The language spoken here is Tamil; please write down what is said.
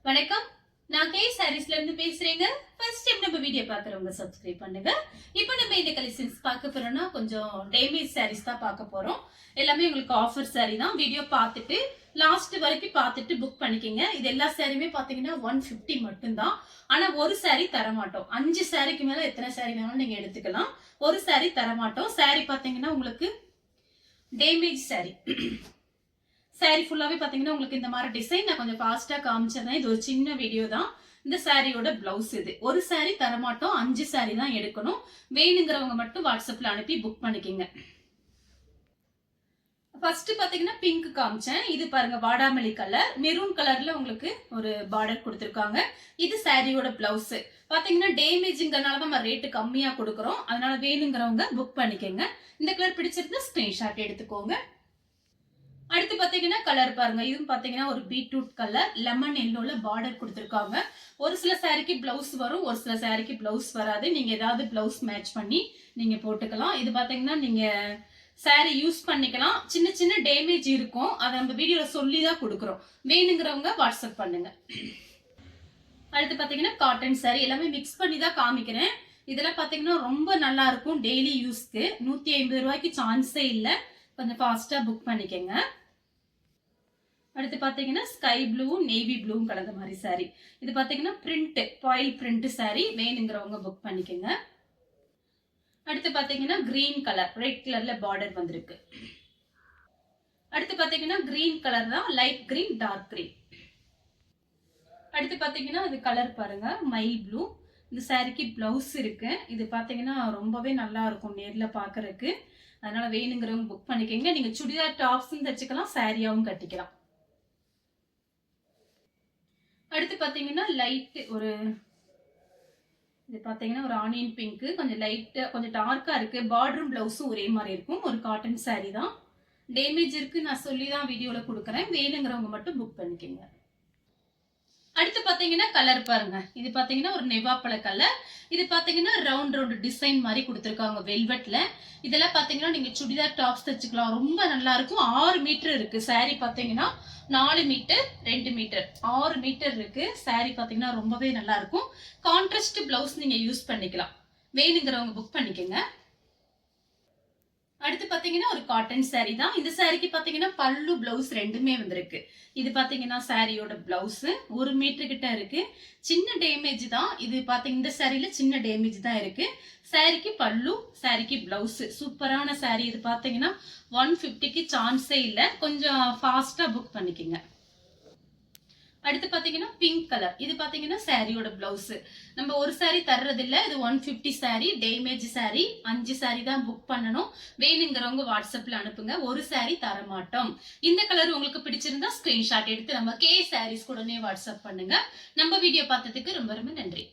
வணக்கம். நான் கே சாரீஸ்ல இருந்து பேசுறேங்க. ஃபர்ஸ்ட் டைம் நம்ம வீடியோ பாக்குறவங்க சப்ஸ்கிரைப் பண்ணுங்க. இப்போ நம்ம இந்த கலெக்ஷன்ஸ் பார்க்க போறோம்னா கொஞ்சம் டேமேஜ் சாரீஸ் தான் பார்க்க போறோம். எல்லாமே உங்களுக்கு ஆஃபர் சாரி தான். வீடியோ பார்த்துட்டு லாஸ்ட் வரைக்கும் பார்த்துட்டு புக் பண்ணிக்கங்க. இது எல்லா சாரியுமே பாத்தீங்கன்னா 150 மட்டும்தான். ஆனா ஒரு சாரி தர மாட்டோம். 5 சாரிக்கு மேல எத்தனை சாரி வேணாலும் நீங்க எடுத்துக்கலாம். ஒரு சாரி தர மாட்டோம். சாரி பாத்தீங்கன்னா உங்களுக்கு டேமேஜ் சாரி. சாரி ஃபுல்லாவே பாத்தீங்கன்னா உங்களுக்கு இந்த மாதிரி டிசைன் நான் கொஞ்சம் ஃபாஸ்டா காமிச்சிருந்தேன். இது ஒரு சின்ன வீடியோ தான். இந்த சாரியோட பிளவுஸ் இது. ஒரு சாரி தரமாட்டோம், 5 சாரி தான் எடுக்கணும். வேணுங்கிறவங்க மட்டும் வாட்ஸ்அப்ல அனுப்பி புக் பண்ணிக்கங்க. ஃபர்ஸ்ட் பாத்தீங்கன்னா பிங்க் காமிச்சேன். இது பாருங்க வாடாமல்லி கலர், மெரூன் கலர்ல உங்களுக்கு ஒரு பார்டர் கொடுத்திருக்காங்க. இது சாரியோட பிளவுஸ். பாத்தீங்கன்னா டேமேஜ்ங்கறனால நம்ம ரேட் கம்மியா கொடுக்கறோம். அதனால வேணுங்கிறவங்க புக் பண்ணிக்கங்க. இந்த கலர் பிடிச்சிருந்தா ஸ்கிரீன்ஷாட் எடுத்துக்கோங்க. அடுத்து பாத்தீங்கன்னா கலர் பாருங்க. இதுவும் பாத்தீங்கன்னா ஒரு பீட்ரூட் கலர், லெமன் எல்லோல பார்டர் கொடுத்திருக்காங்க. ஒரு சில சாரிக்கு பிளவுஸ் வரும், ஒரு சில சாரிக்கு பிளவுஸ் வராது. நீங்க ஏதாவது பிளவுஸ் மேட்ச் பண்ணி நீங்க போட்டுக்கலாம். இது பாத்தீங்கன்னா நீங்க சாரி யூஸ் பண்ணிக்கலாம். சின்ன சின்ன டேமேஜ் இருக்கும். அதை நம்ம வீடியோல சொல்லி தான் கொடுக்குறோம். வேணுங்கிறவங்க வாட்ஸ்அப் பண்ணுங்க. அடுத்து பாத்தீங்கன்னா காட்டன் சாரி. எல்லாமே மிக்ஸ் பண்ணி தான் காமிக்கிறேன். இதெல்லாம் பாத்தீங்கன்னா ரொம்ப நல்லா இருக்கும் டெய்லி யூஸ்க்கு. 150 ரூபாய்க்கு சான்ஸே இல்லை. கொஞ்சம் ஃபாஸ்டா புக் பண்ணிக்கங்க. அடுத்து பாத்தீங்கன்னா ஸ்கை ப்ளூ நேவி ப்ளூ கலந்த மாதிரி சாரி. இது பாத்தீங்கன்னா பிரிண்ட் பாயில் பிரிண்ட் சாரி. வேணுங்கிறவங்க புக் பண்ணிக்கங்க. அடுத்து பாத்தீங்கன்னா கிரீன் கலர், ரெட் கலர்ல பார்டர் வந்திருக்கு. அடுத்து பாத்தீங்கன்னா கிரீன் கலர் தான், லைட் கிரீன் டார்க் கிரீன். அடுத்து பாத்தீங்கன்னா இது கலர் பாருங்க மைல் ப்ளூ. இந்த சாரிக்கு பிளவுஸ் இருக்கு. இது பாத்தீங்கன்னா ரொம்பவே நல்லா இருக்கும் நேர்ல பாக்குறதுக்கு. அதனால வேணுங்கிறவங்க புக் பண்ணிக்கங்க. நீங்க சுடிதார் டாப்ஸும் தச்சுக்கலாம், சாரியாவும் கட்டிக்கலாம். அடுத்து பாத்தீங்கன்னா லைட் ஒரு இது பாத்தீங்கன்னா ஒரு ஆனியன் பிங்க், கொஞ்சம் லைட் கொஞ்சம் டார்க்கா இருக்கு. பார்டரும் பிளவுஸும் ஒரே மாதிரி இருக்கும். ஒரு காட்டன் சாரி தான். டேமேஜ் இருக்கு நான் சொல்லி தான் வீடியோல கொடுக்குறேன். வேணுங்கிறவங்க மட்டும் புக் பண்ணிக்கங்க. அடுத்து பாத்தீங்கன்னா கலர் பாருங்க. இது பாத்தீங்கன்னா ஒரு நெவாப்பழ கலர். இது பாத்தீங்கன்னா ரவுண்ட் ரவுண்ட் டிசைன் மாதிரி கொடுத்திருக்காங்க வெல்வெட்ல. இதெல்லாம் பாத்தீங்கன்னா நீங்க சுடிதார் டாப்ஸ் தச்சுக்கலாம். ரொம்ப நல்லா இருக்கும். 6 மீட்டர் இருக்கு. சாரி பாத்தீங்கன்னா 4 மீட்டர் 2 மீட்டர் 6 மீட்டர் இருக்கு. சாரி பாத்தீங்கன்னா ரொம்பவே நல்லா இருக்கும். கான்ட்ராஸ்ட் பிளவுஸ் நீங்க யூஸ் பண்ணிக்கலாம். வேணுங்கிறவங்க புக் பண்ணிக்கங்க. அடுத்து பாத்தீங்கன்னா ஒரு காட்டன் சாரி தான். இந்த சாரிக்கு பாத்தீங்கன்னா பல்லு பிளவுஸ் ரெண்டுமே வந்திருக்கு. இது பாத்தீங்கன்னா சாரியோட பிளவுஸ் 1 மீட்டர் கிட்ட இருக்கு. சின்ன டேமேஜ் தான் இது. பாத்தீங்கன்னா இந்த சாரியில சின்ன டேமேஜ் தான் இருக்கு. சாரிக்கு பல்லு, சாரிக்கு பிளவுஸ். சூப்பரான சாரி. இது பாத்தீங்கன்னா 150க்கு சான்ஸே இல்ல. கொஞ்சம் ஃபாஸ்டா புக் பண்ணிக்கங்க. அடுத்து பாத்தீங்கன்னா பிங்க் கலர். இது பாத்தீங்கன்னா சாரியோட பிளவுஸ். நம்ம ஒரு சாரி தர்றது இல்ல. இது 150 சாரி, டேமேஜ் சாரி. 5 சாரி தான் புக் பண்ணணும். வேணுங்கிறவங்க வாட்ஸ்அப்ல அனுப்புங்க. ஒரு சாரி தர மாட்டோம். இந்த கலர் உங்களுக்கு பிடிச்சிருந்தா ஸ்கிரீன்ஷாட் எடுத்து நம்ம கே சாரீஸ் கூடனே வாட்ஸ்அப் பண்ணுங்க. நம்ம வீடியோ பார்த்ததுக்கு ரொம்ப ரொம்ப நன்றி.